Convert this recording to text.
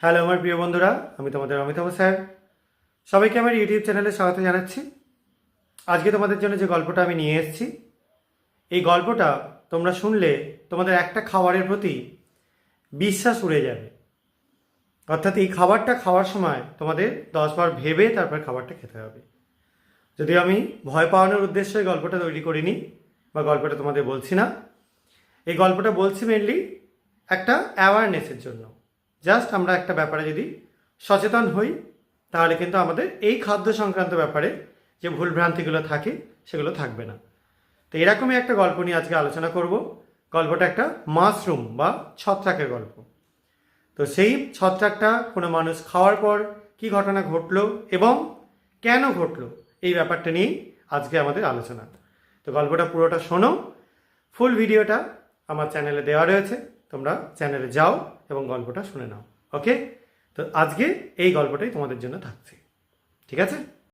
Hello আমার প্রিয় বন্ধুরা, আমি তোমাদের অমিতাভ স্যার। সবাইকে আমার ইউটিউব চ্যানেলে স্বাগত জানাচ্ছি। আজকে তোমাদের জন্য যে গল্পটা আমি নিয়ে এসেছি, এই গল্পটা তোমরা শুনলে তোমাদের একটা খাবারের প্রতি বিশ্বাস উড়ে যাবে। অর্থাৎ এই খাবারটা খাওয়ার সময় তোমাদের 10 বার ভেবে তারপর খাবারটা খেতে হবে। যদিও আমি ভয় পাওয়ানোর উদ্দেশ্যে এই গল্পটা তৈরি করিনি বা গল্পটা তোমাদের বলছি না। এই গল্পটা বলছি মেনলি একটা অ্যাওয়ারনেসের জন্য। জাস্ট আমরা একটা ব্যাপারে যদি সচেতন হই, তাহলে কিন্তু আমাদের এই খাদ্য সংক্রান্ত ব্যাপারে যে ভুলভ্রান্তিগুলো থাকে সেগুলো থাকবে না। তো এরকমই একটা গল্প নিয়ে আজকে আলোচনা করব। গল্পটা একটা মাশরুম বা ছত্রাকের গল্প। তো সেই ছত্রাকটা কোনো মানুষ খাওয়ার পর কি ঘটনা ঘটলো এবং কেন ঘটলো, এই ব্যাপারটা নিয়েই আজকে আমাদের আলোচনা। তো গল্পটা পুরোটা শোনো। ফুল ভিডিওটা আমার চ্যানেলে দেওয়া রয়েছে, তোমরা চ্যানেলে যাও এবং গল্পটা শুনে নাও। ওকে, তো আজকে এই গল্পটাই তোমাদের জন্য থাকছে। ঠিক আছে।